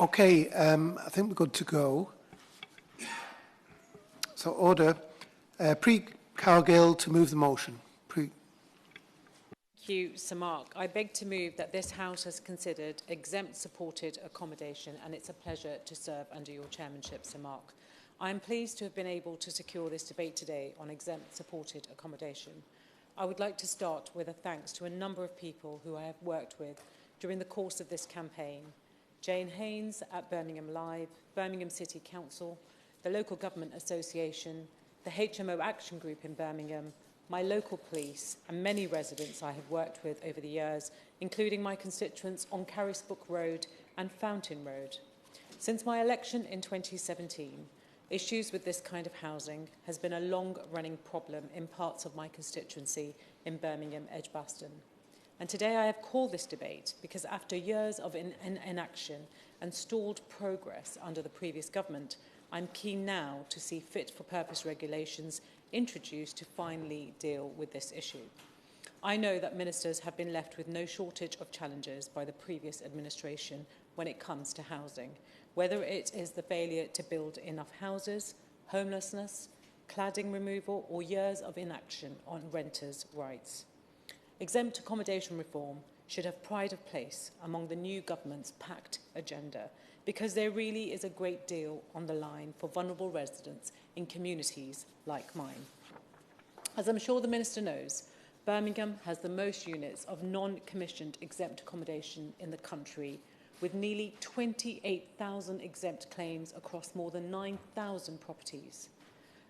Okay, I think we're good to go. So order. Pre-Cargill to move the motion. Thank you, Sir Mark. I beg to move that this House has considered exempt supported accommodation, and it's a pleasure to serve under your chairmanship, Sir Mark. I am pleased to have been able to secure this debate today on exempt supported accommodation. I would like to start with a thanks to a number of people who I have worked with during the course of this campaign. Jane Haynes at Birmingham Live, Birmingham City Council, the Local Government Association, the HMO Action Group in Birmingham, my local police, and many residents I have worked with over the years, including my constituents on Carisbrooke Road and Fountain Road. Since my election in 2017, issues with this kind of housing has been a long-running problem in parts of my constituency in Birmingham Edgbaston. And today I have called this debate because after years of inaction and stalled progress under the previous government, I'm keen now to see fit-for-purpose regulations introduced to finally deal with this issue. I know that ministers have been left with no shortage of challenges by the previous administration when it comes to housing, whether it is the failure to build enough houses, homelessness, cladding removal, or years of inaction on renters' rights. Exempt accommodation reform should have pride of place among the new government's packed agenda, because there really is a great deal on the line for vulnerable residents in communities like mine. As I'm sure the Minister knows, Birmingham has the most units of non-commissioned exempt accommodation in the country, with nearly 28,000 exempt claims across more than 9,000 properties.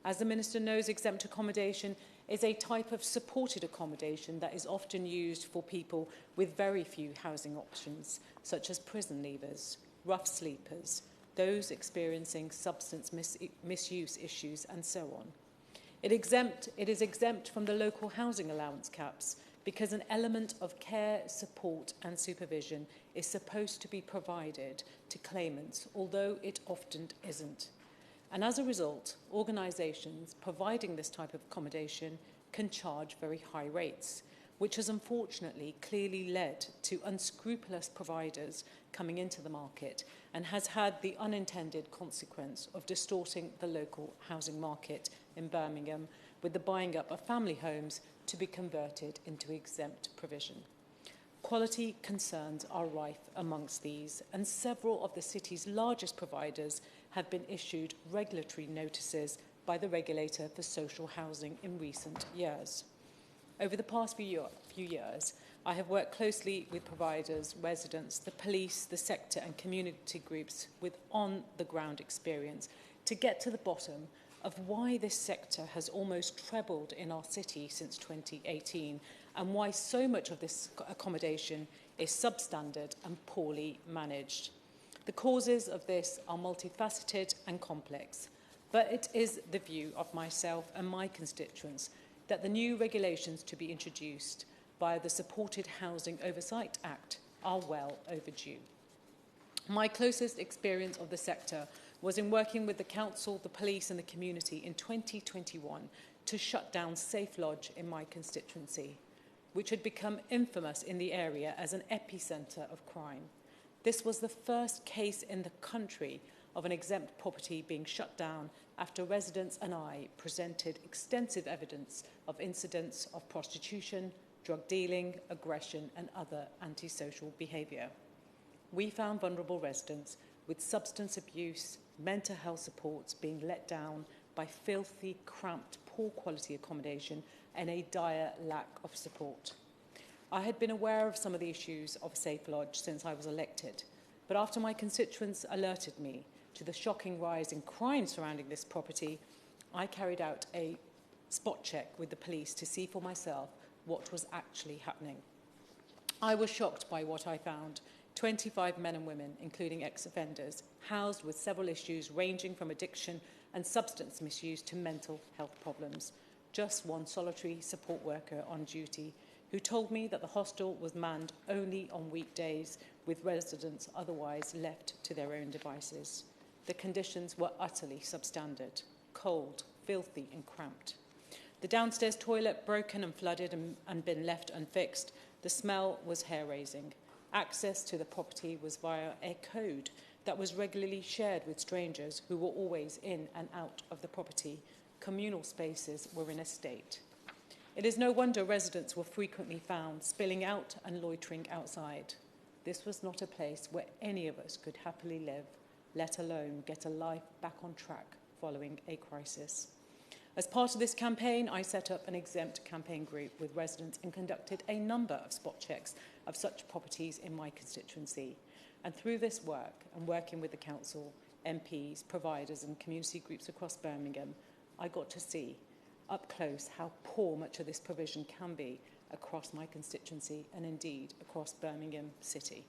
As the Minister knows, exempt accommodation is a type of supported accommodation that is often used for people with very few housing options, such as prison leavers, rough sleepers, those experiencing substance misuse issues, and so on. It is exempt from the local housing allowance caps because an element of care, support and supervision is supposed to be provided to claimants, although it often isn't. And as a result, organisations providing this type of accommodation can charge very high rates, which has unfortunately clearly led to unscrupulous providers coming into the market and has had the unintended consequence of distorting the local housing market in Birmingham, with the buying up of family homes to be converted into exempt provision. Quality concerns are rife amongst these, and several of the city's largest providers have been issued regulatory notices by the regulator for social housing in recent years. Over the past few years, I have worked closely with providers, residents, the police, the sector and community groups with on-the-ground experience to get to the bottom of why this sector has almost trebled in our city since 2018 and why so much of this accommodation is substandard and poorly managed. The causes of this are multifaceted and complex, but it is the view of myself and my constituents that the new regulations to be introduced via the Supported Housing Oversight Act are well overdue. My closest experience of the sector was in working with the council, the police and the community in 2021 to shut down Safe Lodge in my constituency, which had become infamous in the area as an epicentre of crime. This was the first case in the country of an exempt property being shut down after residents and I presented extensive evidence of incidents of prostitution, drug dealing, aggression and other antisocial behaviour. We found vulnerable residents with substance abuse, mental health supports being let down by filthy, cramped, poor quality accommodation and a dire lack of support. I had been aware of some of the issues of Safe Lodge since I was elected, but after my constituents alerted me to the shocking rise in crime surrounding this property, I carried out a spot check with the police to see for myself what was actually happening. I was shocked by what I found. 25 men and women, including ex-offenders, housed with several issues ranging from addiction and substance misuse to mental health problems. Just one solitary support worker on duty who told me that the hostel was manned only on weekdays, with residents otherwise left to their own devices. The conditions were utterly substandard, cold, filthy and cramped. The downstairs toilet broken and flooded and been left unfixed. The smell was hair-raising. Access to the property was via a code that was regularly shared with strangers who were always in and out of the property. Communal spaces were in a state. It is no wonder residents were frequently found spilling out and loitering outside. This was not a place where any of us could happily live, let alone get a life back on track following a crisis. As part of this campaign, I set up an Exempt campaign group with residents and conducted a number of spot checks of such properties in my constituency. And through this work, and working with the council, MPs, providers and community groups across Birmingham, I got to see up close how poor much of this provision can be across my constituency and indeed across Birmingham City.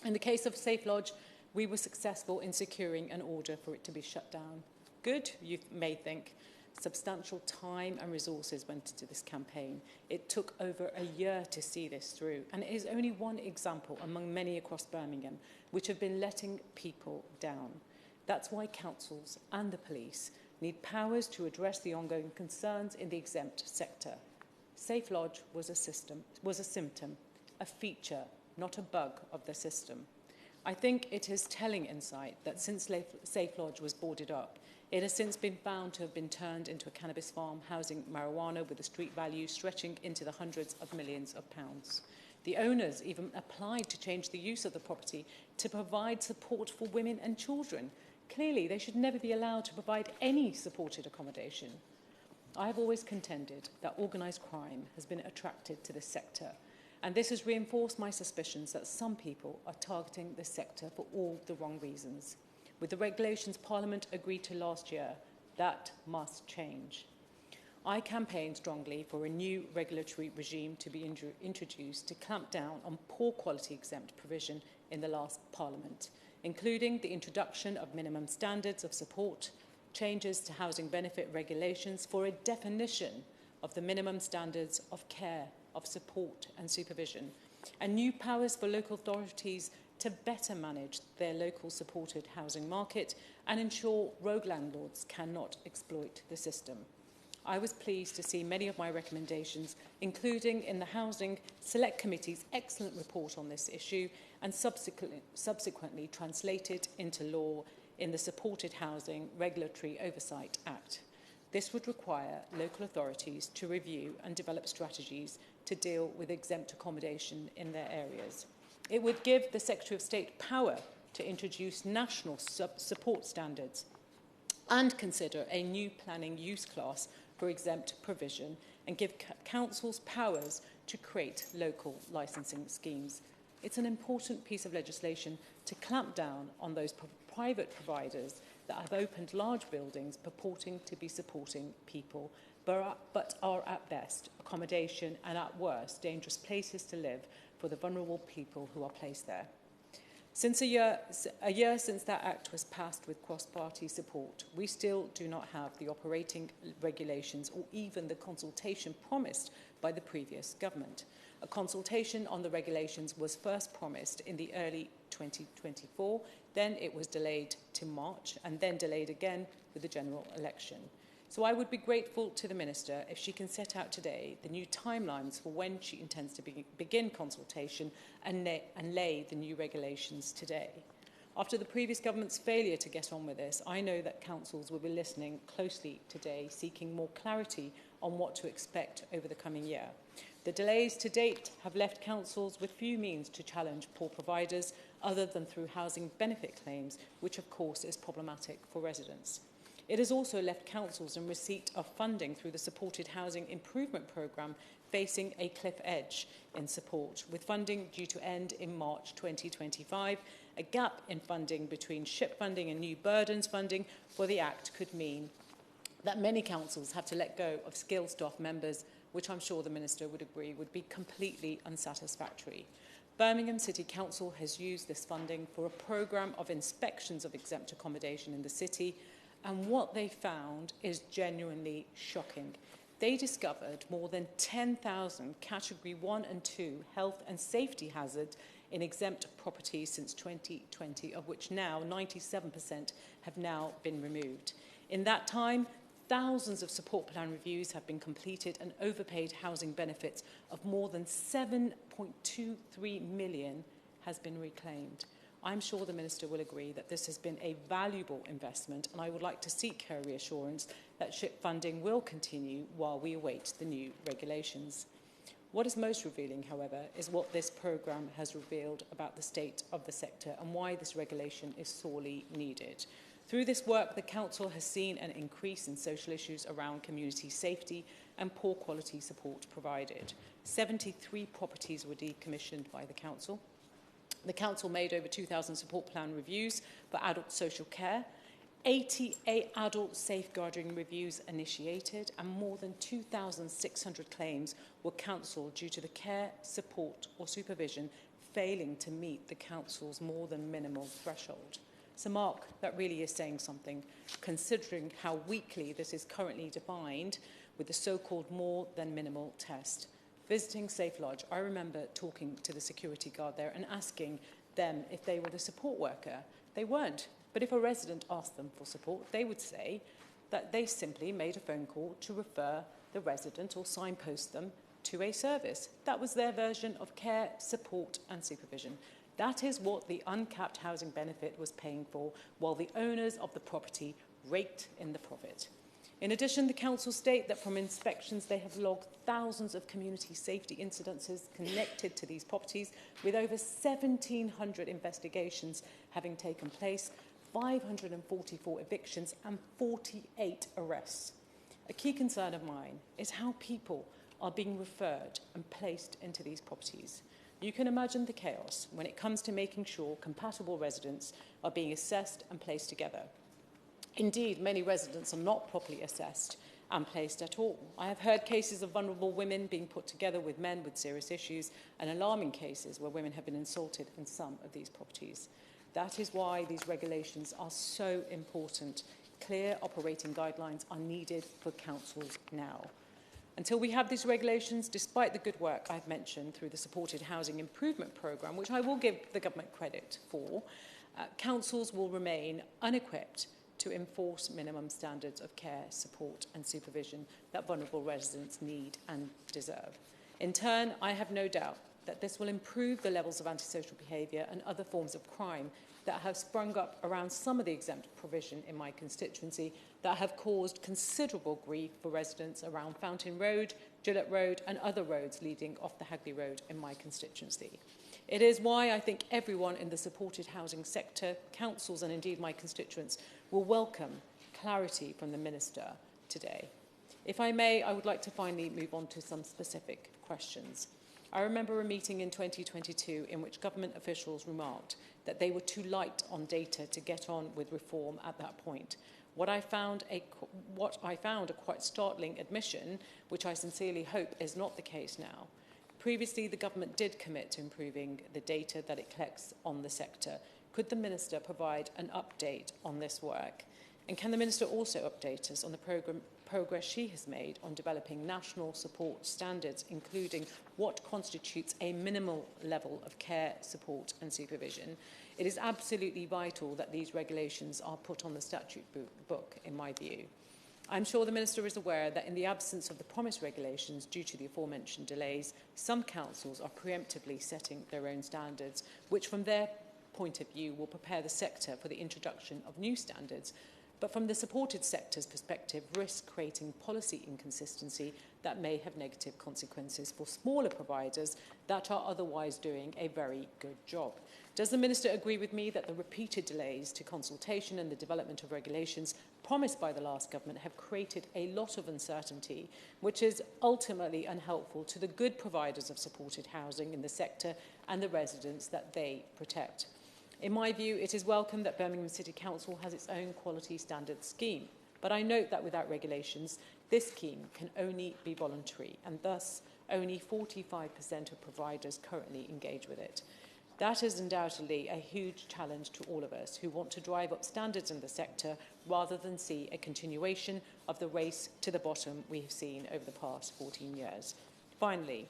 In the case of Safe Lodge, we were successful in securing an order for it to be shut down. Good, you may think. Substantial time and resources went into this campaign. It took over a year to see this through, and it is only one example among many across Birmingham which have been letting people down. That's why councils and the police need powers to address the ongoing concerns in the exempt sector. Safe Lodge was a symptom, a feature, not a bug of the system. I think it is telling insight that since Safe Lodge was boarded up, it has since been found to have been turned into a cannabis farm housing marijuana with a street value stretching into the hundreds of millions of pounds. The owners even applied to change the use of the property to provide support for women and children. Clearly, they should never be allowed to provide any supported accommodation. I have always contended that organised crime has been attracted to this sector, and this has reinforced my suspicions that some people are targeting this sector for all the wrong reasons. With the regulations Parliament agreed to last year, that must change. I campaigned strongly for a new regulatory regime to be introduced to clamp down on poor quality exempt provision in the last Parliament, including the introduction of minimum standards of support, changes to housing benefit regulations for a definition of the minimum standards of care, of support and supervision, and new powers for local authorities to better manage their local supported housing market and ensure rogue landlords cannot exploit the system. I was pleased to see many of my recommendations, including in the Housing Select Committee's excellent report on this issue and subsequently translated into law in the Supported Housing Regulatory Oversight Act. This would require local authorities to review and develop strategies to deal with exempt accommodation in their areas. It would give the Secretary of State power to introduce national support standards and consider a new planning use class for exempt provision and give councils powers to create local licensing schemes. It's an important piece of legislation to clamp down on those private providers that have opened large buildings purporting to be supporting people, but are at best accommodation and at worst dangerous places to live for the vulnerable people who are placed there. Since a year since that act was passed with cross-party support, we still do not have the operating regulations or even the consultation promised by the previous government. A consultation on the regulations was first promised in the early 2024, then it was delayed to March and then delayed again with the general election. So I would be grateful to the Minister if she can set out today the new timelines for when she intends to begin consultation and lay the new regulations today. After the previous government's failure to get on with this, I know that councils will be listening closely today, seeking more clarity on what to expect over the coming year. The delays to date have left councils with few means to challenge poor providers other than through housing benefit claims, which of course is problematic for residents. It has also left councils in receipt of funding through the Supported Housing Improvement Programme facing a cliff edge in support, with funding due to end in March 2025. A gap in funding between SHIP funding and new burdens funding for the Act could mean that many councils have to let go of skilled staff members, which I'm sure the Minister would agree would be completely unsatisfactory. Birmingham City Council has used this funding for a programme of inspections of exempt accommodation in the city, and what they found is genuinely shocking. They discovered more than 10,000 Category 1 and 2 health and safety hazards in exempt properties since 2020, of which now 97% have now been removed. In that time, thousands of support plan reviews have been completed and overpaid housing benefits of more than 7.23 million has been reclaimed. I'm sure the Minister will agree that this has been a valuable investment, and I would like to seek her reassurance that SHIP funding will continue while we await the new regulations. What is most revealing, however, is what this programme has revealed about the state of the sector and why this regulation is sorely needed. Through this work, the Council has seen an increase in social issues around community safety and poor quality support provided. 73 properties were decommissioned by the Council. The Council made over 2,000 support plan reviews for adult social care, 88 adult safeguarding reviews initiated, and more than 2,600 claims were cancelled due to the care, support or supervision failing to meet the Council's more than minimal threshold. So, Mark, that really is saying something, considering how weakly this is currently defined with the so-called more than minimal test. Visiting Safe Lodge, I remember talking to the security guard there and asking them if they were the support worker. They weren't. But if a resident asked them for support, they would say that they simply made a phone call to refer the resident or signpost them to a service. That was their version of care, support and supervision. That is what the uncapped housing benefit was paying for, while the owners of the property raked in the profit. In addition, the Council state that from inspections they have logged thousands of community safety incidences connected to these properties, with over 1,700 investigations having taken place, 544 evictions and 48 arrests. A key concern of mine is how people are being referred and placed into these properties. You can imagine the chaos when it comes to making sure compatible residents are being assessed and placed together. Indeed, many residents are not properly assessed and placed at all. I have heard cases of vulnerable women being put together with men with serious issues, and alarming cases where women have been insulted in some of these properties. That is why these regulations are so important. Clear operating guidelines are needed for councils now. Until we have these regulations, despite the good work I've mentioned through the Supported Housing Improvement Programme, which I will give the government credit for, councils will remain unequipped to enforce minimum standards of care, support and supervision that vulnerable residents need and deserve. In turn, I have no doubt that this will improve the levels of antisocial behaviour and other forms of crime that have sprung up around some of the exempt provision in my constituency that have caused considerable grief for residents around Fountain Road, Gillett Road and other roads leading off the Hagley Road in my constituency. It is why I think everyone in the supported housing sector, councils and indeed my constituents will welcome clarity from the Minister today. If I may, I would like to finally move on to some specific questions. I remember a meeting in 2022 in which government officials remarked that they were too light on data to get on with reform at that point. What I found a quite startling admission, which I sincerely hope is not the case now. Previously, the government did commit to improving the data that it collects on the sector. Could the Minister provide an update on this work? And can the Minister also update us on the progress she has made on developing national support standards, including what constitutes a minimal level of care, support and supervision? It is absolutely vital that these regulations are put on the statute book, in my view. I'm sure the Minister is aware that in the absence of the promised regulations due to the aforementioned delays, some councils are preemptively setting their own standards, which from their point of view will prepare the sector for the introduction of new standards, but from the supported sector's perspective risk creating policy inconsistency that may have negative consequences for smaller providers that are otherwise doing a very good job. Does the Minister agree with me that the repeated delays to consultation and the development of regulations promised by the last government have created a lot of uncertainty, which is ultimately unhelpful to the good providers of supported housing in the sector and the residents that they protect? In my view, it is welcome that Birmingham City Council has its own quality standards scheme, but I note that without regulations, this scheme can only be voluntary, and thus only 45% of providers currently engage with it. That is undoubtedly a huge challenge to all of us who want to drive up standards in the sector rather than see a continuation of the race to the bottom we have seen over the past 14 years. Finally,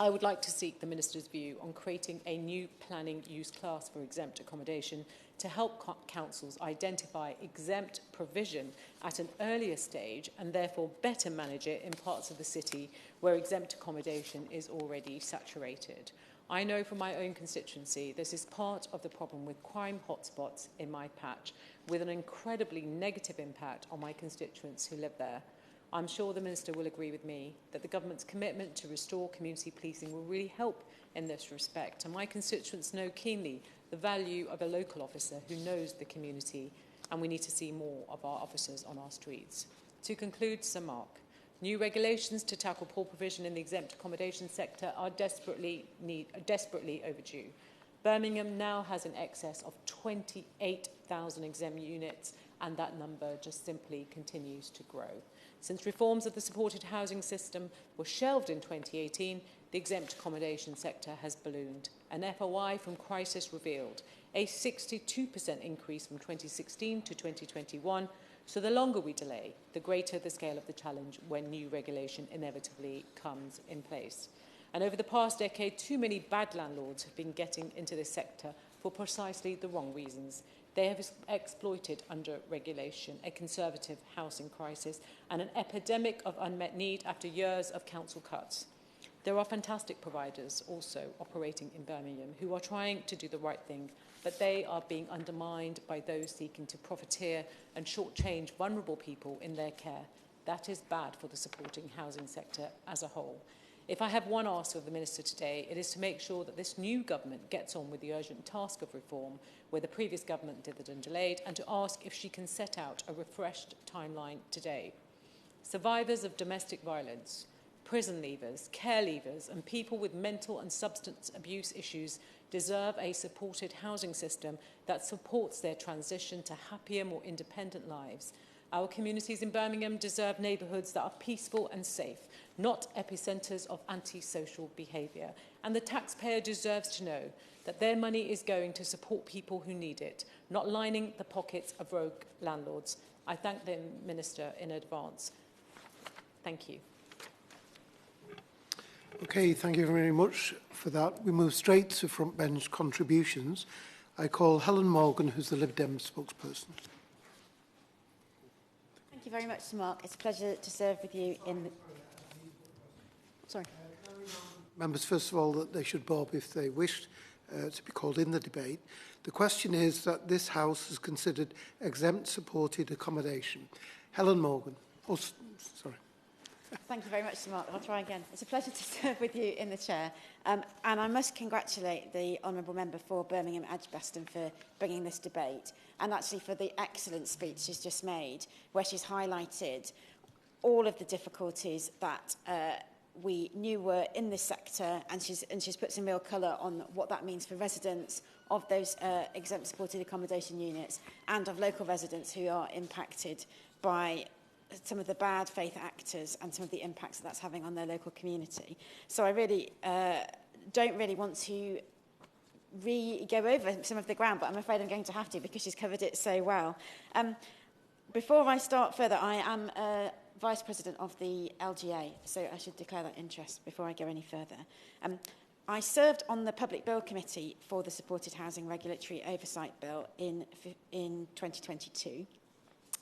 I would like to seek the Minister's view on creating a new planning use class for exempt accommodation to help councils identify exempt provision at an earlier stage and therefore better manage it in parts of the city where exempt accommodation is already saturated. I know from my own constituency this is part of the problem with crime hotspots in my patch, with an incredibly negative impact on my constituents who live there. I'm sure the Minister will agree with me that the government's commitment to restore community policing will really help in this respect, and my constituents know keenly the value of a local officer who knows the community, and we need to see more of our officers on our streets. To conclude, Sir Mark, new regulations to tackle poor provision in the exempt accommodation sector are desperately overdue. Birmingham now has an excess of 28,000 exempt units, and that number just simply continues to grow. Since reforms of the supported housing system were shelved in 2018, the exempt accommodation sector has ballooned. An FOI from Crisis revealed a 62% increase from 2016 to 2021, so the longer we delay, the greater the scale of the challenge when new regulation inevitably comes in place. And over the past decade, too many bad landlords have been getting into this sector for precisely the wrong reasons. They have exploited under regulation a conservative housing crisis and an epidemic of unmet need after years of council cuts. There are fantastic providers also operating in Birmingham who are trying to do the right thing, but they are being undermined by those seeking to profiteer and shortchange vulnerable people in their care. That is bad for the supporting housing sector as a whole. If I have one ask of the Minister today, it is to make sure that this new government gets on with the urgent task of reform, where the previous government did it and delayed, and to ask if she can set out a refreshed timeline today. Survivors of domestic violence, prison leavers, care leavers, and people with mental and substance abuse issues deserve a supported housing system that supports their transition to happier, more independent lives. Our communities in Birmingham deserve neighbourhoods that are peaceful and safe, not epicentres of antisocial behaviour. And the taxpayer deserves to know that their money is going to support people who need it, not lining the pockets of rogue landlords. I thank the Minister in advance. Thank you. Okay, thank you very much for that. We move straight to front bench contributions. I call Helen Morgan, who's the Lib Dem spokesperson. Thank you very much, Sir Mark. It's a pleasure to serve with you in the... Sorry. Members, first of all, that they should bob if they wished to be called in the debate. The question is that this House has considered exempt supported accommodation. Helen Morgan. Oh, sorry. Thank you very much, Sir Mark. I'll try again. It's a pleasure to serve with you in the chair. And I must congratulate the Honourable Member for Birmingham Edgbaston for bringing this debate, and actually for the excellent speech she's just made, where she's highlighted all of the difficulties that we knew were in this sector, and she's put some real colour on what that means for residents of those exempt supported accommodation units and of local residents who are impacted by some of the bad faith actors and some of the impacts that's having on their local community. So I really don't really want to go over some of the ground, but I'm afraid I'm going to have to because she's covered it so well. Before I start further, I am Vice President of the LGA, so I should declare that interest before I go any further. I served on the Public Bill Committee for the Supported Housing Regulatory Oversight Bill in 2022.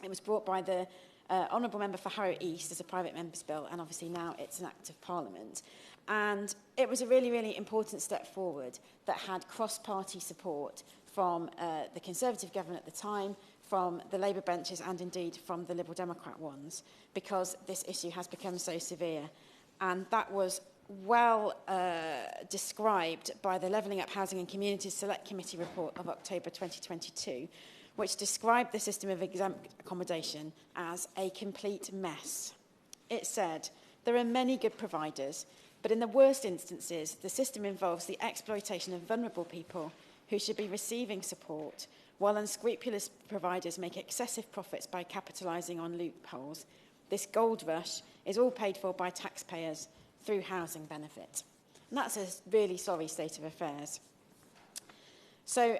It was brought by the Honourable Member for Harrow East as a private member's bill, and obviously now it's an Act of Parliament. And it was a really, really important step forward that had cross-party support from the Conservative government at the time, from the Labour benches, and indeed from the Liberal Democrat ones, because this issue has become so severe. And that was well described by the Levelling Up Housing and Communities Select Committee report of October 2022, which described the system of exempt accommodation as a complete mess. It said, there are many good providers, but in the worst instances, the system involves the exploitation of vulnerable people who should be receiving support, while unscrupulous providers make excessive profits by capitalising on loopholes. This gold rush is all paid for by taxpayers through housing benefit. And that's a really sorry state of affairs. So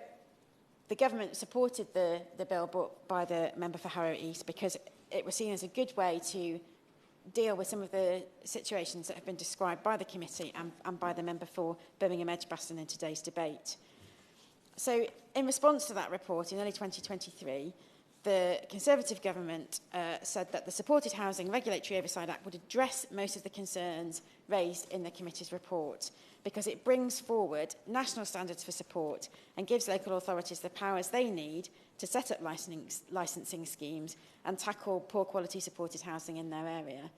the government supported the bill brought by the member for Harrow East because it was seen as a good way to deal with some of the situations that have been described by the committee and by the member for Birmingham Edgbaston in today's debate. So in response to that report in early 2023, the Conservative government said that the Supported Housing Regulatory Oversight Act would address most of the concerns raised in the committee's report, because it brings forward national standards for support and gives local authorities the powers they need to set up licensing schemes and tackle poor quality supported housing in their area.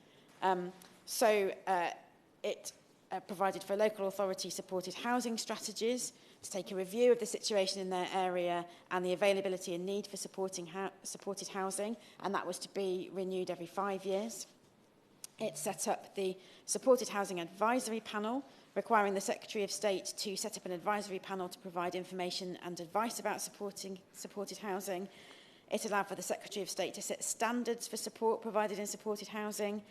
It provided for local authority supported housing strategies to take a review of the situation in their area and the availability and need for supported housing, and that was to be renewed every 5 years. It set up the Supported Housing Advisory Panel, requiring the Secretary of State to set up an advisory panel to provide information and advice about supported housing. It allowed for the Secretary of State to set standards for support provided in supported housing.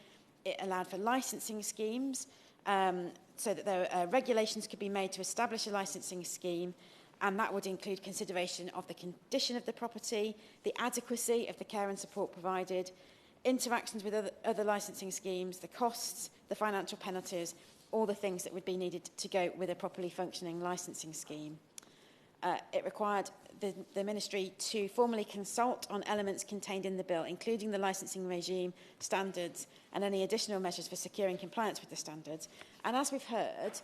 It allowed for licensing schemes, so that regulations could be made to establish a licensing scheme, and that would include consideration of the condition of the property, the adequacy of the care and support provided, interactions with other licensing schemes, the costs, the financial penalties, all the things that would be needed to go with a properly functioning licensing scheme. It required the Ministry to formally consult on elements contained in the bill, including the licensing regime, standards, and any additional measures for securing compliance with the standards. And as we've heard,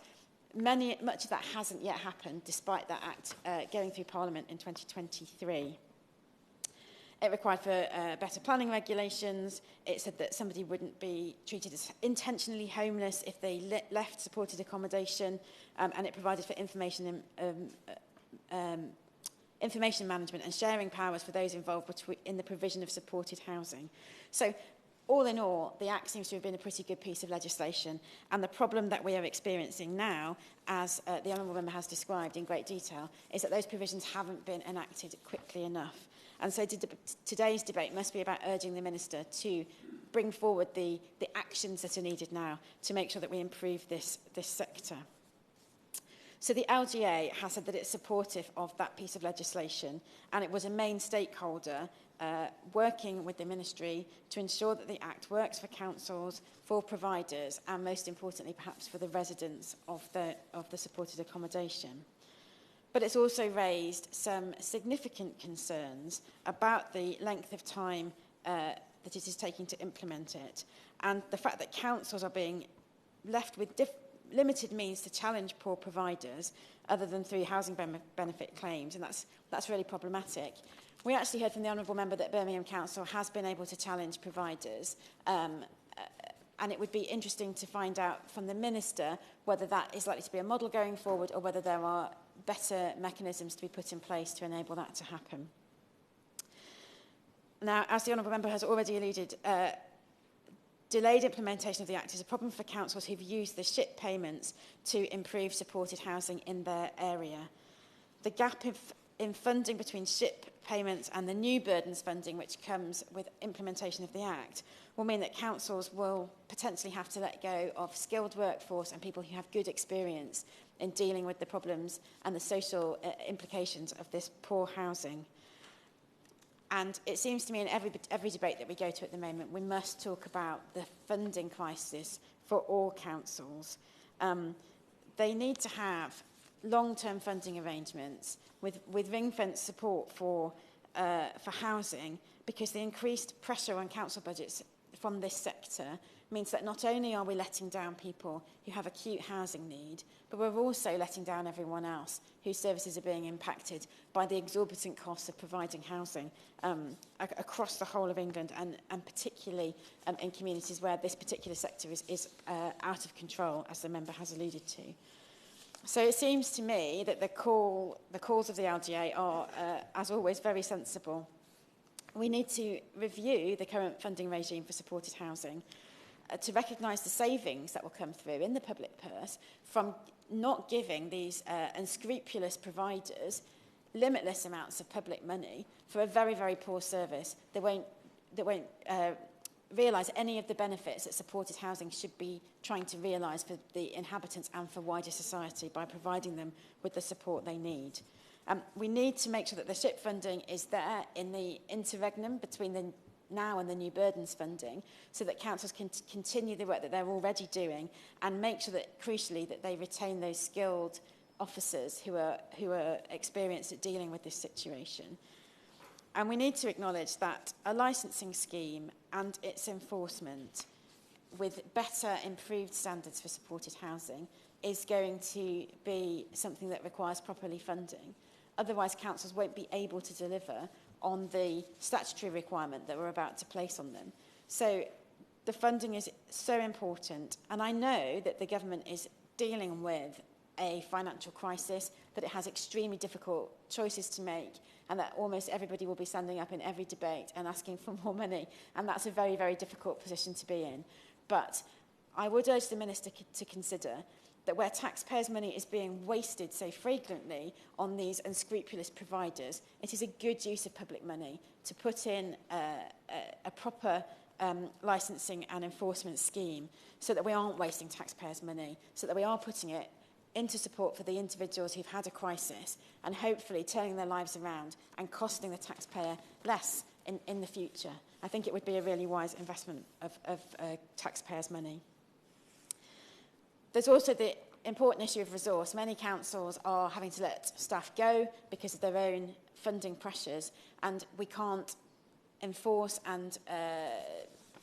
much of that hasn't yet happened, despite that Act going through Parliament in 2023. It required for better planning regulations. It said that somebody wouldn't be treated as intentionally homeless if they left supported accommodation, and it provided for information management and sharing powers for those involved in the provision of supported housing. So, all in all, the Act seems to have been a pretty good piece of legislation, and the problem that we are experiencing now, as the Honourable Member has described in great detail, is that those provisions haven't been enacted quickly enough. And so today's debate must be about urging the Minister to bring forward the actions that are needed now to make sure that we improve this sector. So the LGA has said that it's supportive of that piece of legislation, and it was a main stakeholder working with the Ministry to ensure that the Act works for councils, for providers, and most importantly perhaps for the residents of the supported accommodation. But it's also raised some significant concerns about the length of time that it is taking to implement it, and the fact that councils are being left with limited means to challenge poor providers other than through housing benefit claims, and that's really problematic. We actually heard from the Honourable Member that Birmingham Council has been able to challenge providers, and it would be interesting to find out from the Minister whether that is likely to be a model going forward or whether there are better mechanisms to be put in place to enable that to happen. Now, as the Honourable Member has already alluded, delayed implementation of the Act is a problem for councils who've used the SHIP payments to improve supported housing in their area. The gap in funding between SHIP payments and the new burdens funding, which comes with implementation of the Act, will mean that councils will potentially have to let go of skilled workforce and people who have good experience in dealing with the problems and the social implications of this poor housing. And it seems to me in every debate that we go to at the moment, we must talk about the funding crisis for all councils. They need to have long-term funding arrangements with ring-fence support for housing, because the increased pressure on council budgets from this sector means that not only are we letting down people who have acute housing need, but we're also letting down everyone else whose services are being impacted by the exorbitant costs of providing housing across the whole of England, and particularly in communities where this particular sector is out of control, as the member has alluded to. So it seems to me that the calls of the LGA are, as always, very sensible. We need to review the current funding regime for supported housing to recognise the savings that will come through in the public purse from not giving these unscrupulous providers limitless amounts of public money for a very, very poor service that won't realise any of the benefits that supported housing should be trying to realise for the inhabitants and for wider society by providing them with the support they need. We need to make sure that the SHIP funding is there in the interregnum between the now and the new burdens funding, so that councils can continue the work that they're already doing and make sure that, crucially, that they retain those skilled officers who are experienced at dealing with this situation. And we need to acknowledge that a licensing scheme and its enforcement with better, improved standards for supported housing is going to be something that requires properly funding. Otherwise, councils won't be able to deliver on the statutory requirement that we're about to place on them. So the funding is so important, and I know that the government is dealing with a financial crisis, that it has extremely difficult choices to make, and that almost everybody will be standing up in every debate and asking for more money, and that's a very, very difficult position to be in. But I would urge the Minister to consider that where taxpayers' money is being wasted so frequently on these unscrupulous providers, it is a good use of public money to put in a proper licensing and enforcement scheme so that we aren't wasting taxpayers' money, so that we are putting it into support for the individuals who've had a crisis and hopefully turning their lives around and costing the taxpayer less in the future. I think it would be a really wise investment of taxpayers' money. There's also the important issue of resource. Many councils are having to let staff go because of their own funding pressures, and we can't enforce and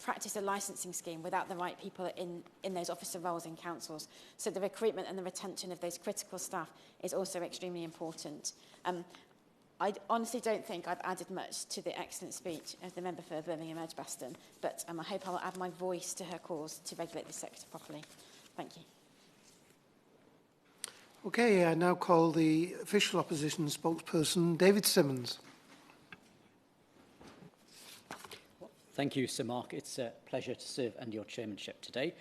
practice a licensing scheme without the right people in those officer roles in councils. So the recruitment and the retention of those critical staff is also extremely important. I honestly don't think I've added much to the excellent speech of the member for Birmingham Edgbaston, but I hope I'll add my voice to her cause to regulate the sector properly. Thank you. Okay, I now call the official opposition spokesperson, David Simmons. Thank you, Sir Mark. It's a pleasure to serve under your chairmanship today,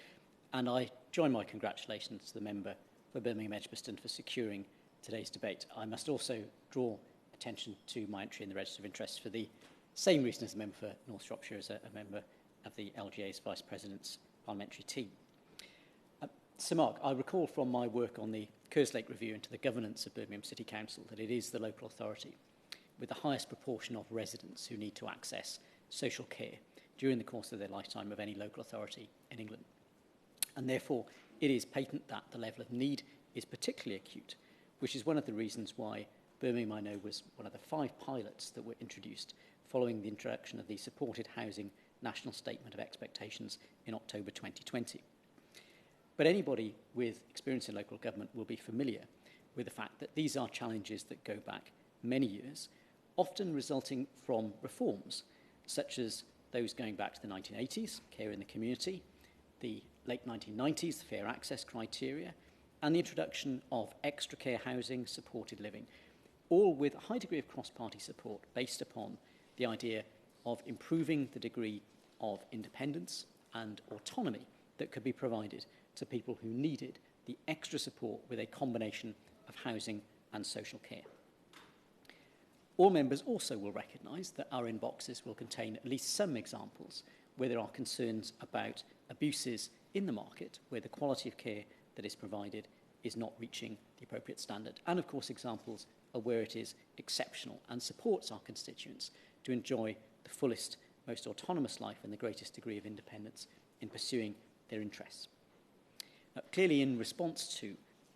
and I join my congratulations to the member for Birmingham Edgbaston for securing today's debate. I must also draw attention to my entry in the Register of Interests for the same reason as the member for North Shropshire, as a member of the LGA's Vice President's parliamentary team. Sir Mark, I recall from my work on the Kerslake Review into the governance of Birmingham City Council that it is the local authority with the highest proportion of residents who need to access social care during the course of their lifetime of any local authority in England. And therefore, it is patent that the level of need is particularly acute, which is one of the reasons why Birmingham, I know, was one of the 5 pilots that were introduced following the introduction of the Supported Housing National Statement of Expectations in October 2020. But anybody with experience in local government will be familiar with the fact that these are challenges that go back many years, often resulting from reforms, such as those going back to the 1980s, care in the community, the late 1990s, the fair access criteria, and the introduction of extra care housing, supported living, all with a high degree of cross-party support based upon the idea of improving the degree of independence and autonomy that could be provided to people who needed the extra support with a combination of housing and social care. All members also will recognise that our inboxes will contain at least some examples where there are concerns about abuses in the market, where the quality of care that is provided is not reaching the appropriate standard. And of course, examples of where it is exceptional and supports our constituents to enjoy the fullest, most autonomous life and the greatest degree of independence in pursuing their interests. Clearly, in response to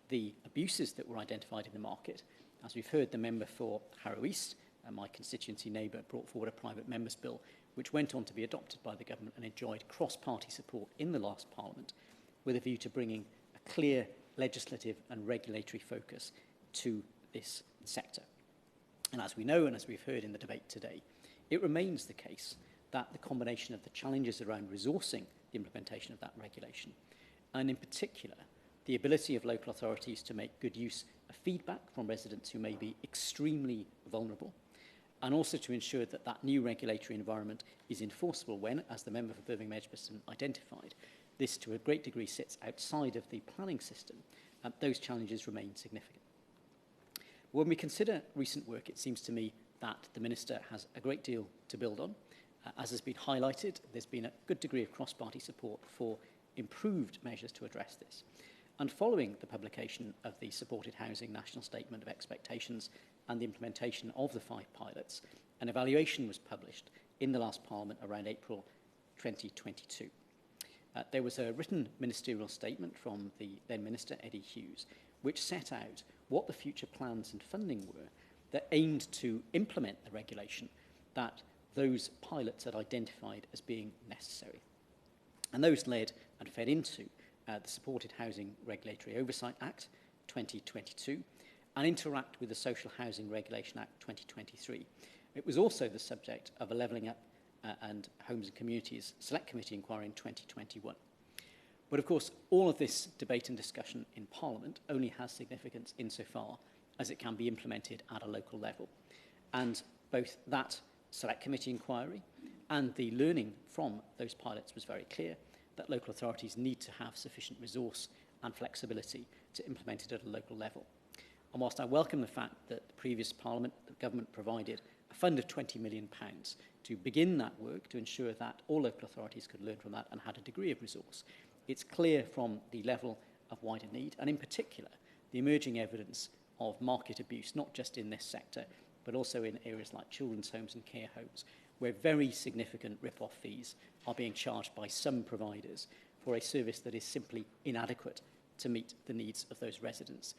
the abuses that were identified in the market, as we've heard, the member for Harrow East, my constituency neighbour, brought forward a private member's bill which went on to be adopted by the government and enjoyed cross-party support in the last Parliament with a view to bringing a clear legislative and regulatory focus to this sector. And as we know, and as we've heard in the debate today, it remains the case that the combination of the challenges around resourcing the implementation of that regulation, and in particular, the ability of local authorities to make good use of feedback from residents who may be extremely vulnerable, and also to ensure that that new regulatory environment is enforceable when, as the member for Birmingham Edgbaston identified, this to a great degree sits outside of the planning system, those challenges remain significant. When we consider recent work, it seems to me that the Minister has a great deal to build on. As has been highlighted, there's been a good degree of cross-party support for improved measures to address this. And following the publication of the Supported Housing National Statement of Expectations and the implementation of the 5 pilots, an evaluation was published in the last Parliament around April 2022. There was a written ministerial statement from the then Minister, Eddie Hughes, which set out what the future plans and funding were that aimed to implement the regulation that those pilots had identified as being necessary. And those led and fed into the Supported Housing Regulatory Oversight Act 2022 and interact with the Social Housing Regulation Act 2023. It was also the subject of a Levelling Up and Homes and Communities Select Committee inquiry in 2021. But of course, all of this debate and discussion in Parliament only has significance insofar as it can be implemented at a local level. And both that Select Committee inquiry and the learning from those pilots was very clear that local authorities need to have sufficient resource and flexibility to implement it at a local level. And whilst I welcome the fact that the previous Parliament, the government provided a fund of £20 million to begin that work to ensure that all local authorities could learn from that and had a degree of resource, it's clear from the level of wider need, and in particular, the emerging evidence of market abuse, not just in this sector, but also in areas like children's homes and care homes, where very significant rip-off fees are being charged by some providers for a service that is simply inadequate to meet the needs of those residents,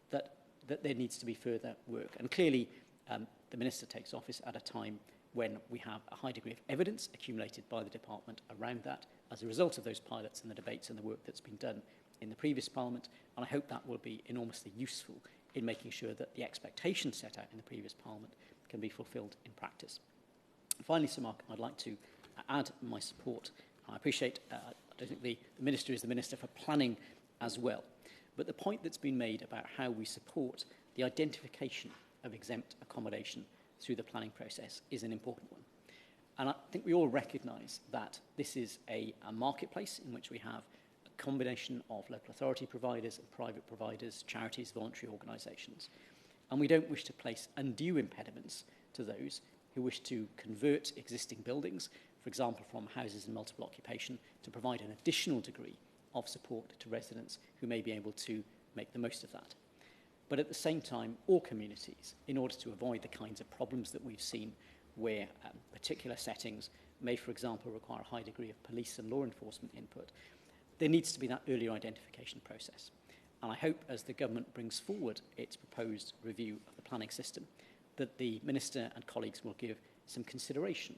that there needs to be further work. And clearly, the Minister takes office at a time when we have a high degree of evidence accumulated by the Department around that as a result of those pilots and the debates and the work that's been done in the previous Parliament, and I hope that will be enormously useful in making sure that the expectations set out in the previous Parliament can be fulfilled in practice. Finally, Sir Mark, I'd like to add my support. I appreciate, I don't think the Minister is the Minister for Planning as well, but the point that's been made about how we support the identification of exempt accommodation through the planning process is an important one. And I think we all recognise that this is a marketplace in which we have a combination of local authority providers and private providers, charities, voluntary organisations. And we don't wish to place undue impediments to those who wish to convert existing buildings, for example, from houses in multiple occupation, to provide an additional degree of support to residents who may be able to make the most of that. But at the same time, all communities, in order to avoid the kinds of problems that we've seen where particular settings may, for example, require a high degree of police and law enforcement input, there needs to be that earlier identification process. And I hope as the government brings forward its proposed review of the planning system, that the Minister and colleagues will give some consideration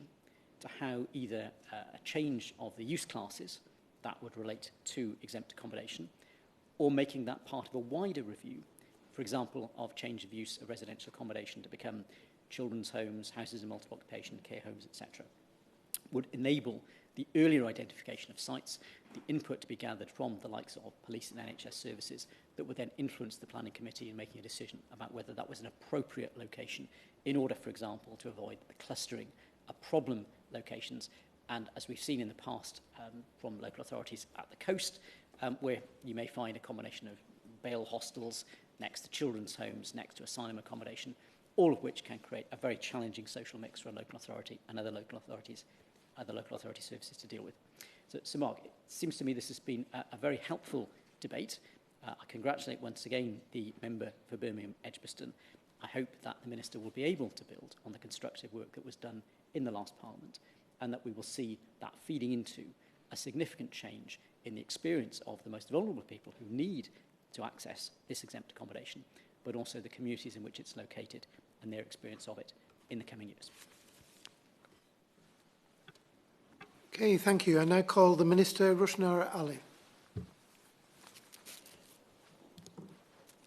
to how either a change of the use classes that would relate to exempt accommodation, or making that part of a wider review, for example, of change of use of residential accommodation to become children's homes, houses in multiple occupation, care homes, etc., would enable the earlier identification of sites, the input to be gathered from the likes of police and NHS services that would then influence the planning committee in making a decision about whether that was an appropriate location in order, for example, to avoid the clustering of problem locations. And as we've seen in the past from local authorities at the coast, where you may find a combination of bail hostels next to children's homes, next to asylum accommodation, all of which can create a very challenging social mix for a local authority and other local authority services to deal with. So Mark, it seems to me this has been a very helpful debate. I congratulate once again the member for Birmingham Edgbaston. I hope that the Minister will be able to build on the constructive work that was done in the last Parliament, and that we will see that feeding into a significant change in the experience of the most vulnerable people who need to access this exempt accommodation, but also the communities in which it's located and their experience of it in the coming years. Okay, thank you. I now call the Minister, Rushnara Ali.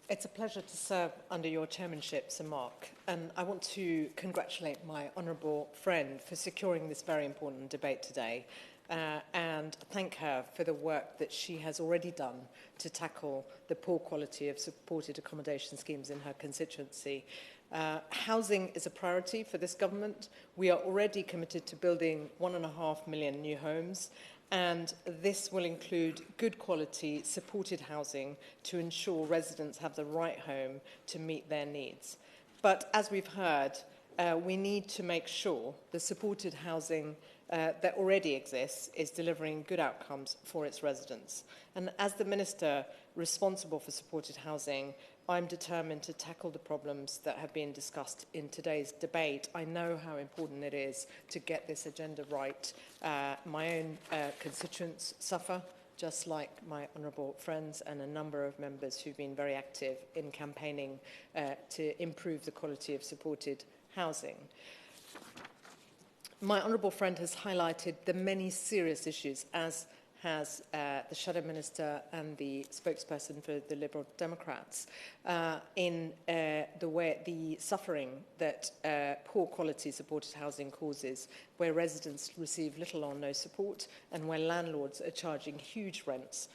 It's a pleasure to serve under your chairmanship, Sir Mark, and I want to congratulate my honourable friend for securing this very important debate today and thank her for the work that she has already done to tackle the poor quality of supported accommodation schemes in her constituency. Housing is a priority for this government. We are already committed to building 1.5 million new homes, and this will include good quality supported housing to ensure residents have the right home to meet their needs. But as we've heard, we need to make sure the supported housing that already exists is delivering good outcomes for its residents. And as the Minister responsible for supported housing, I'm determined to tackle the problems that have been discussed in today's debate. I know how important it is to get this agenda right. My own constituents suffer, just like my honourable friends and a number of members who've been very active in campaigning to improve the quality of supported housing. My honourable friend has highlighted the many serious issues, as has the Shadow Minister and the spokesperson for the Liberal Democrats, in the suffering that poor quality supported housing causes, where residents receive little or no support and where landlords are charging huge rents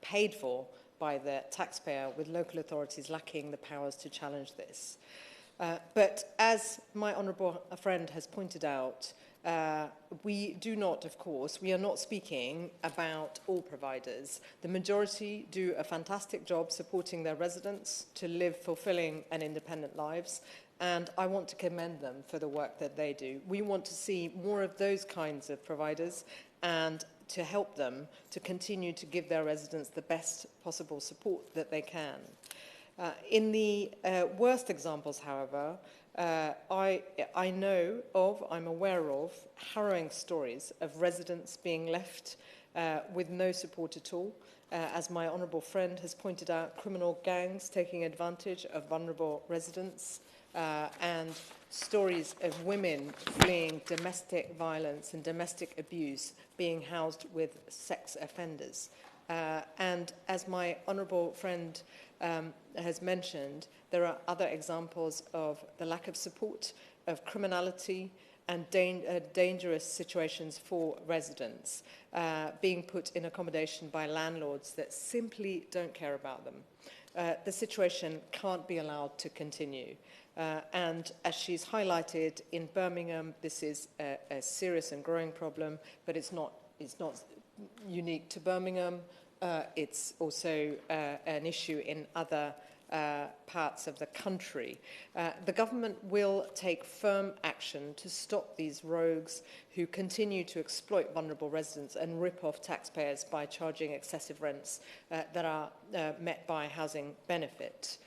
paid for by the taxpayer, with local authorities lacking the powers to challenge this. But as my honourable friend has pointed out, we do not, of course, we are not speaking about all providers. The majority do a fantastic job supporting their residents to live fulfilling and independent lives, and I want to commend them for the work that they do. We want to see more of those kinds of providers and to help them to continue to give their residents the best possible support that they can. In the worst examples, however, I'm aware of harrowing stories of residents being left with no support at all. As my honourable friend has pointed out, criminal gangs taking advantage of vulnerable residents, and stories of women fleeing domestic violence and domestic abuse being housed with sex offenders. And as my honourable friend has mentioned, there are other examples of the lack of support, of criminality and dangerous situations for residents being put in accommodation by landlords that simply don't care about them. The situation can't be allowed to continue. And as she's highlighted, in Birmingham, this is a serious and growing problem, but it's not unique to Birmingham. It's also an issue in other parts of the country. The government will take firm action to stop these rogues who continue to exploit vulnerable residents and rip off taxpayers by charging excessive rents that are met by housing benefit.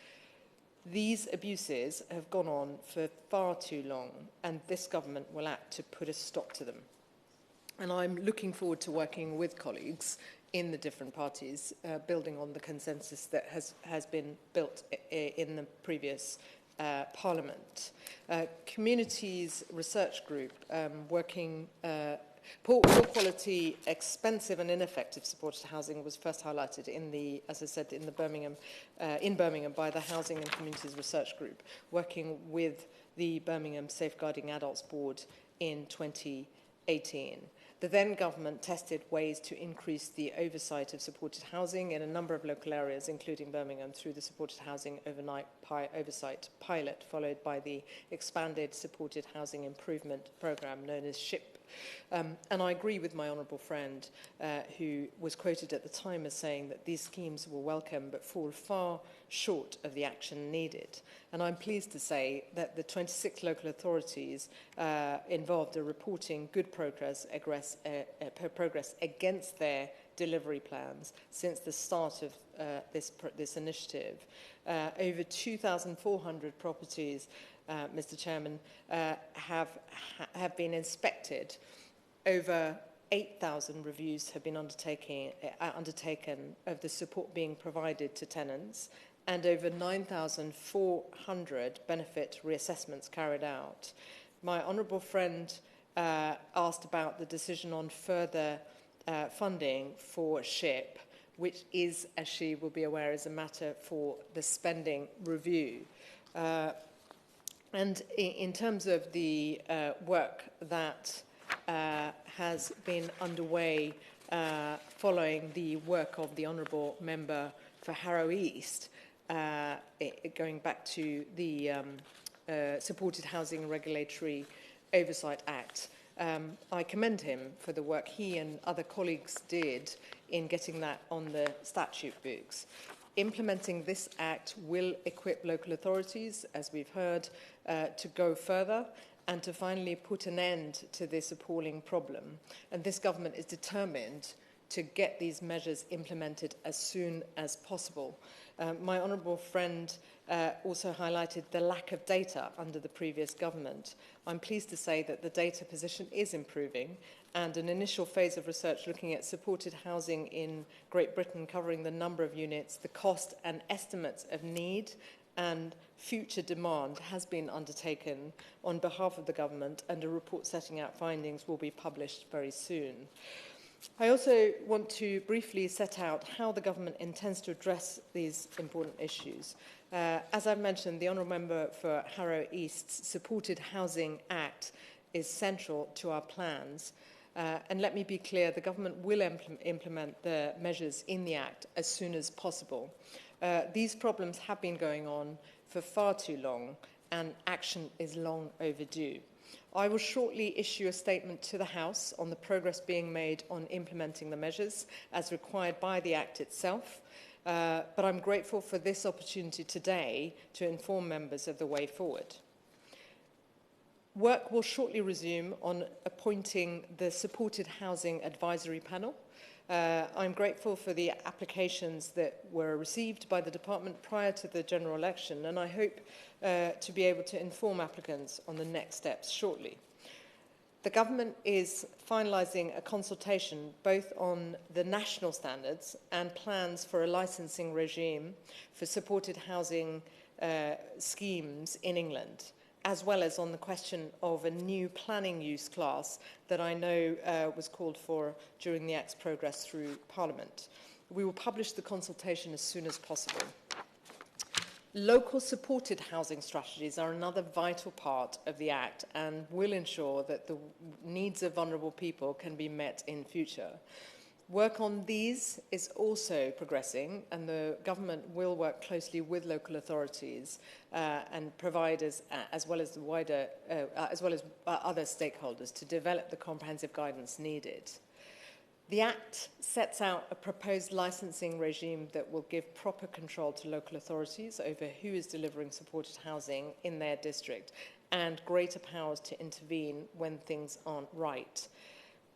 These abuses have gone on for far too long, and this government will act to put a stop to them. And I'm looking forward to working with colleagues in the different parties, building on the consensus that has been built in the previous Parliament. Communities Research Group, working poor quality, expensive and ineffective supported housing was first highlighted in the, as I said, in Birmingham by the Housing and Communities Research Group, working with the Birmingham Safeguarding Adults Board in 2018. The then government tested ways to increase the oversight of supported housing in a number of local areas, including Birmingham, through the Supported Housing Overnight Oversight Pilot, followed by the expanded Supported Housing Improvement Programme known as SHIP. And I agree with my honourable friend who was quoted at the time as saying that these schemes were welcome but fall far short of the action needed. And I'm pleased to say that the 26 local authorities involved are reporting good progress against their delivery plans since the start of this initiative. Over 2,400 properties, Mr. Chairman, have been inspected. Over 8,000 reviews have been undertaken of the support being provided to tenants, and over 9,400 benefit reassessments carried out. My honourable friend asked about the decision on further funding for SHIP, which is, as she will be aware, is a matter for the spending review. And in terms of the work that has been underway following the work of the Honourable Member for Harrow East, going back to the Supported Housing Regulatory Oversight Act, I commend him for the work he and other colleagues did in getting that on the statute books. Implementing this Act will equip local authorities, as we've heard, to go further and to finally put an end to this appalling problem. And this government is determined to get these measures implemented as soon as possible. My honourable friend also highlighted the lack of data under the previous government. I'm pleased to say that the data position is improving, and an initial phase of research looking at supported housing in Great Britain, covering the number of units, the cost and estimates of need and future demand has been undertaken on behalf of the government, and a report setting out findings will be published very soon. I also want to briefly set out how the government intends to address these important issues. As I've mentioned, the Honourable Member for Harrow East's Supported Housing Act is central to our plans. And let me be clear, the government will implement the measures in the Act as soon as possible. These problems have been going on for far too long, and action is long overdue. I will shortly issue a statement to the House on the progress being made on implementing the measures as required by the Act itself, but I'm grateful for this opportunity today to inform members of the way forward. Work will shortly resume on appointing the Supported Housing Advisory Panel. I'm grateful for the applications that were received by the department prior to the general election, and I hope to be able to inform applicants on the next steps shortly. The government is finalising a consultation both on the national standards and plans for a licensing regime for supported housing schemes in England, as well as on the question of a new planning use class that I know was called for during the Act's progress through Parliament. We will publish the consultation as soon as possible. Local supported housing strategies are another vital part of the Act and will ensure that the needs of vulnerable people can be met in future. Work on these is also progressing, and the government will work closely with local authorities and providers, as well as other stakeholders, to develop the comprehensive guidance needed. The Act sets out a proposed licensing regime that will give proper control to local authorities over who is delivering supported housing in their district, and greater powers to intervene when things aren't right.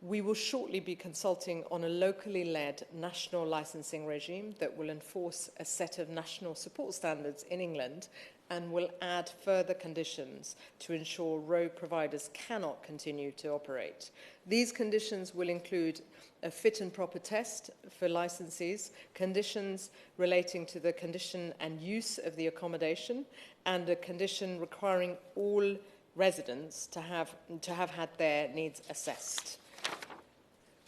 We will shortly be consulting on a locally led national licensing regime that will enforce a set of national support standards in England and will add further conditions to ensure road providers cannot continue to operate. These conditions will include a fit and proper test for licensees, conditions relating to the condition and use of the accommodation, and a condition requiring all residents to have had their needs assessed.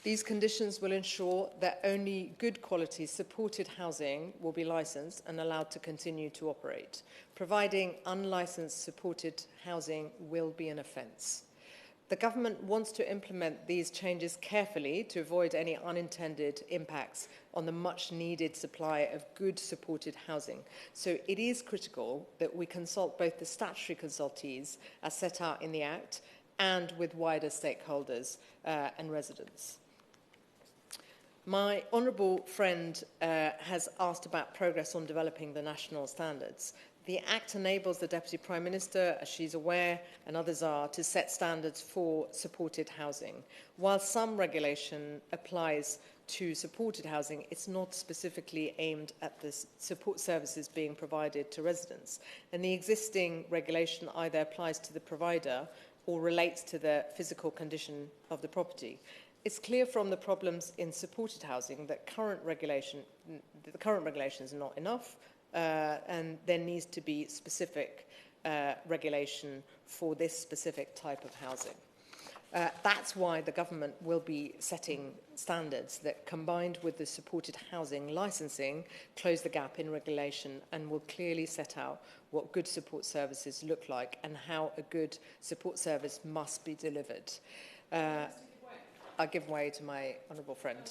These conditions will ensure that only good quality supported housing will be licensed and allowed to continue to operate. Providing unlicensed supported housing will be an offence. The government wants to implement these changes carefully to avoid any unintended impacts on the much needed supply of good supported housing. So it is critical that we consult both the statutory consultees as set out in the Act and with wider stakeholders and residents. My honourable friend has asked about progress on developing the national standards. The Act enables the Deputy Prime Minister, as she's aware, and others are, to set standards for supported housing. While some regulation applies to supported housing, it's not specifically aimed at the support services being provided to residents. And the existing regulation either applies to the provider or relates to the physical condition of the property. It's clear from the problems in supported housing that the current regulation is not enough, and there needs to be specific regulation for this specific type of housing. That's why the government will be setting standards that, combined with the supported housing licensing, close the gap in regulation and will clearly set out what good support services look like and how a good support service must be delivered. I give way to my honourable friend. I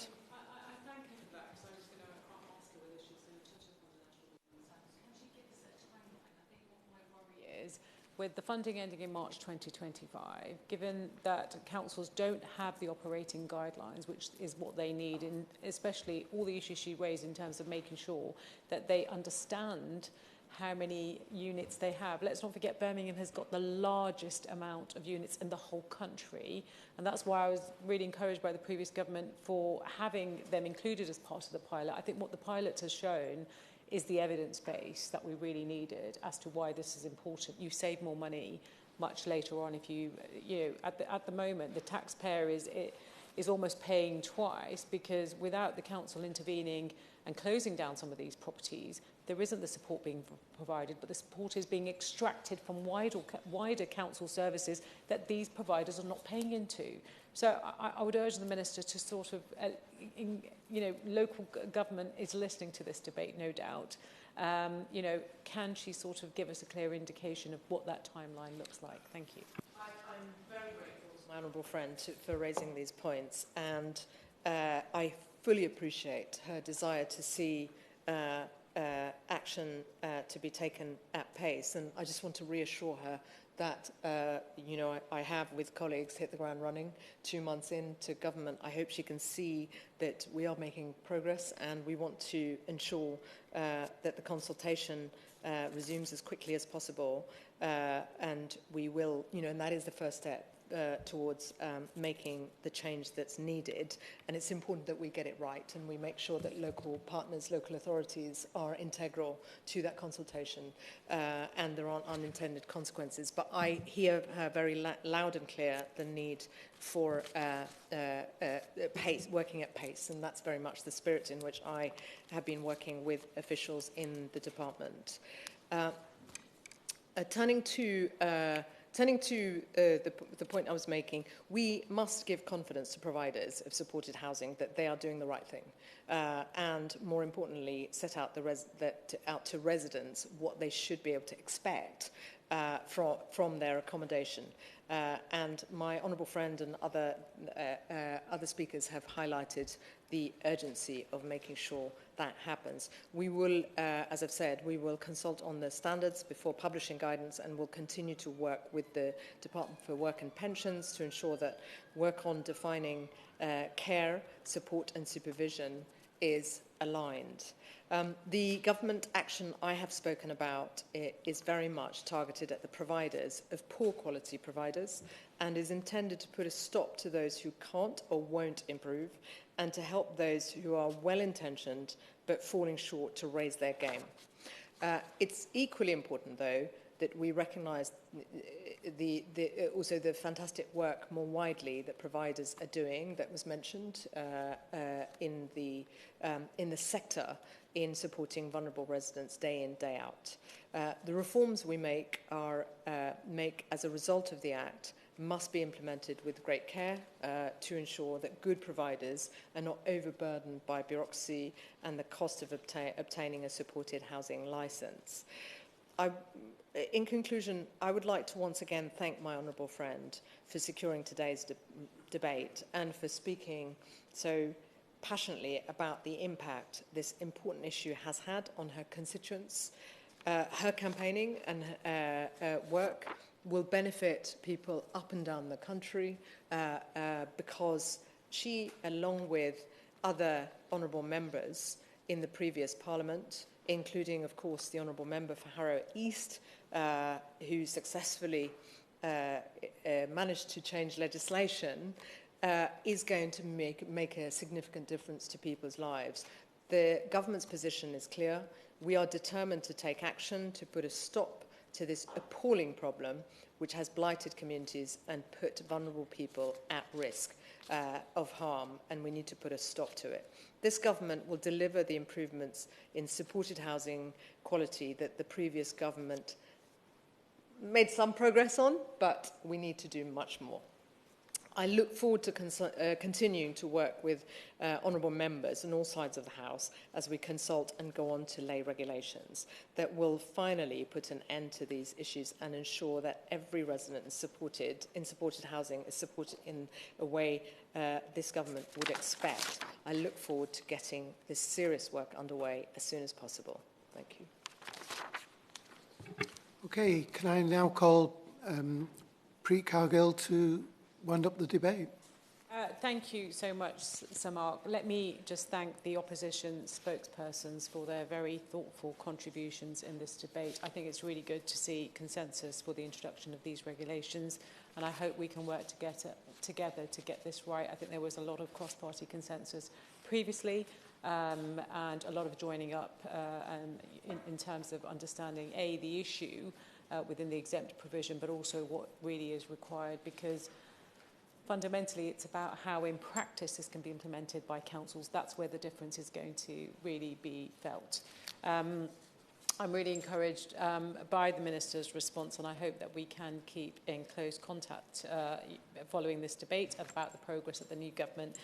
thank her for that, because I was going to ask her whether she was going to touch upon the national standards. Can she give us a timeline? I think what my worry is, with the funding ending in March 2025, given that councils don't have the operating guidelines, which is what they need, and especially all the issues she raised in terms of making sure that they understand how many units they have. Let's not forget Birmingham has got the largest amount of units in the whole country, and that's why I was really encouraged by the previous government for having them included as part of the pilot. I think what the pilot has shown is the evidence base that we really needed as to why this is important. You save more money much later on if you know, at the moment the taxpayer is almost paying twice, because without the council intervening and closing down some of these properties, there isn't the support being provided, but the support is being extracted from wider council services that these providers are not paying into. So I would urge the Minister to sort of, local government is listening to this debate, no doubt. Can she sort of give us a clear indication of what that timeline looks like? Thank you. I'm very grateful to my honourable friend for raising these points, and I fully appreciate her desire to see action to be taken at pace, and I just want to reassure her that, I have, with colleagues, hit the ground running 2 months into government. I hope she can see that we are making progress, and we want to ensure that the consultation resumes as quickly as possible, and we will, and that is the first step towards making the change that's needed. And it's important that we get it right and we make sure that local partners, local authorities are integral to that consultation and there aren't unintended consequences. But I hear her very loud and clear the need for pace, working at pace, and that's very much the spirit in which I have been working with officials in the department. Turning to the point I was making, we must give confidence to providers of supported housing that they are doing the right thing, and more importantly, set out out to residents what they should be able to expect from their accommodation. And my honourable friend and other speakers have highlighted the urgency of making sure that happens. We will, as I've said, we will consult on the standards before publishing guidance, and will continue to work with the Department for Work and Pensions to ensure that work on defining care, support and supervision is aligned. The government action I have spoken about is very much targeted at the providers of poor quality providers, and is intended to put a stop to those who can't or won't improve, and to help those who are well-intentioned but falling short to raise their game. It's equally important, though, that we recognise also the fantastic work more widely that providers are doing, that was mentioned in the sector in supporting vulnerable residents day in, day out. The reforms we make as a result of the Act must be implemented with great care to ensure that good providers are not overburdened by bureaucracy and the cost of obtaining a supported housing licence. In conclusion, I would like to once again thank my honourable friend for securing today's debate and for speaking so passionately about the impact this important issue has had on her constituents. Her campaigning and work will benefit people up and down the country because she, along with other honourable members in the previous Parliament, including, of course, the honourable member for Harrow East, who successfully managed to change legislation, is going to make a significant difference to people's lives. The government's position is clear. We are determined to take action to put a stop to this appalling problem which has blighted communities and put vulnerable people at risk of harm, and we need to put a stop to it. This government will deliver the improvements in supported housing quality that the previous government made some progress on, but we need to do much more. I look forward to continuing to work with honourable members on all sides of the House as we consult and go on to lay regulations that will finally put an end to these issues and ensure that every resident is supported housing is supported in a way this government would expect. I look forward to getting this serious work underway as soon as possible. Thank you. Okay, can I now call Preet Cargill to wind up the debate? Thank you so much, Sir Mark. Let me just thank the opposition spokespersons for their very thoughtful contributions in this debate. I think it's really good to see consensus for the introduction of these regulations, and I hope we can work together to get this right. I think there was a lot of cross-party consensus previously, and a lot of joining up in terms of understanding, A, the issue within the exempt provision, but also what really is required, because fundamentally, it's about how in practice this can be implemented by councils. That's where the difference is going to really be felt. I'm really encouraged by the Minister's response, and I hope that we can keep in close contact following this debate about the progress that the new government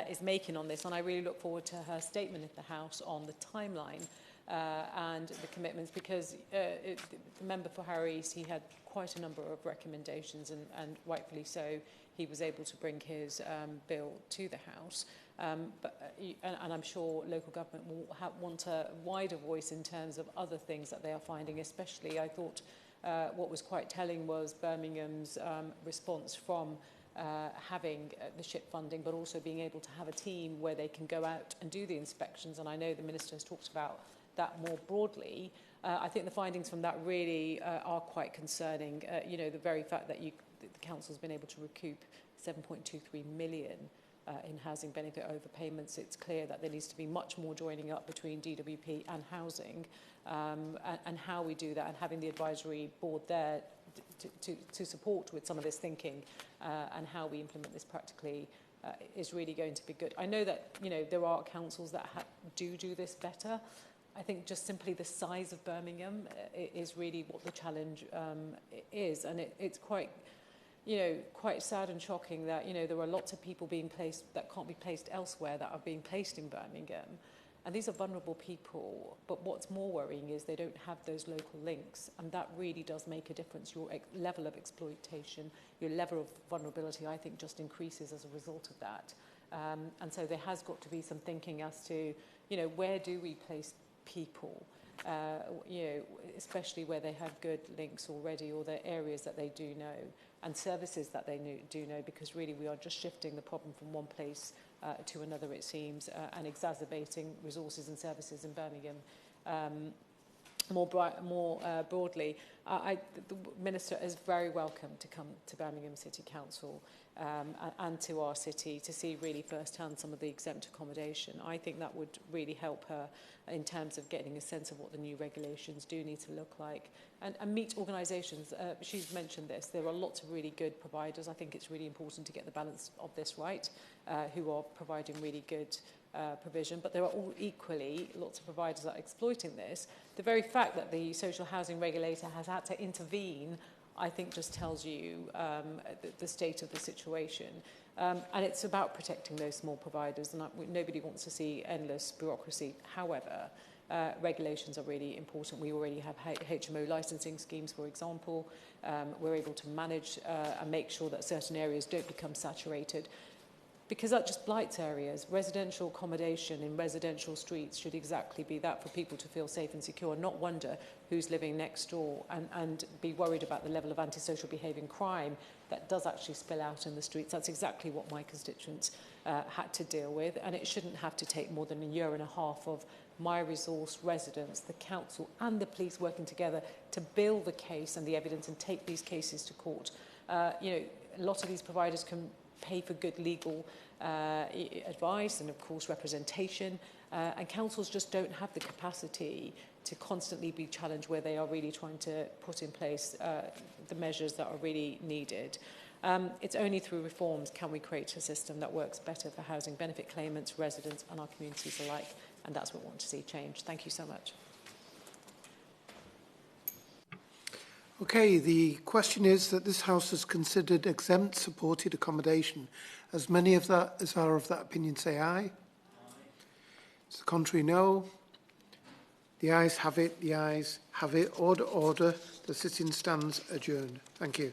is making on this. And I really look forward to her statement in the House on the timeline and the commitments, because the member for Harrow East, he had quite a number of recommendations, and rightfully so, he was able to bring his bill to the House. And I'm sure local government will want a wider voice in terms of other things that they are finding, especially I thought what was quite telling was Birmingham's response from having the SHIP funding, but also being able to have a team where they can go out and do the inspections. And I know the Minister has talked about that more broadly. I think the findings from that really are quite concerning. You know, the very fact that the Council's been able to recoup 7.23 million in housing benefit overpayments, it's clear that there needs to be much more joining up between DWP and housing, and how we do that, and having the advisory board there to support with some of this thinking and how we implement this practically is really going to be good. I know that, you know, there are councils that do this better. I think just simply the size of Birmingham is really what the challenge is, and it's quite, you know, quite sad and shocking that, you know, there are lots of people being placed that can't be placed elsewhere that are being placed in Birmingham, and these are vulnerable people. But what's more worrying is they don't have those local links, and that really does make a difference. Your level of exploitation, your level of vulnerability, I think, just increases as a result of that. And so there has got to be some thinking as to, you know, where do we place people, you know, especially where they have good links already, or the areas that they do know, and services that they do know, because really we are just shifting the problem from one place to another, it seems, and exacerbating resources and services in Birmingham. More broadly, the Minister is very welcome to come to Birmingham City Council and to our city to see really firsthand some of the exempt accommodation. I think that would really help her in terms of getting a sense of what the new regulations do need to look like, and meet organisations. She's mentioned this. There are lots of really good providers. I think it's really important to get the balance of this right, who are providing really good provision, but there are all equally lots of providers that are exploiting this. The very fact that the social housing regulator has had to intervene, I think, just tells you the state of the situation. And it's about protecting those small providers, and nobody wants to see endless bureaucracy. However, regulations are really important. We already have HMO licensing schemes, for example. We're able to manage and make sure that certain areas don't become saturated, because that just blights areas. Residential accommodation in residential streets should exactly be that, for people to feel safe and secure, not wonder who's living next door, and be worried about the level of antisocial behaviour and crime that does actually spill out in the streets. That's exactly what my constituents had to deal with, and it shouldn't have to take more than a year and a half of my resource, residents, the council and the police working together to build the case and the evidence and take these cases to court. You know, a lot of these providers can pay for good legal advice and, of course, representation. And councils just don't have the capacity to constantly be challenged where they are really trying to put in place the measures that are really needed. It's only through reforms can we create a system that works better for housing benefit claimants, residents and our communities alike. And that's what we want to see change. Thank you so much. Okay, the question is that this House has considered exempt supported accommodation. As many of that as are of that opinion say aye. Aye. It's the contrary, no. The ayes have it. The ayes have it. Order, order. The sitting stands adjourned. Thank you.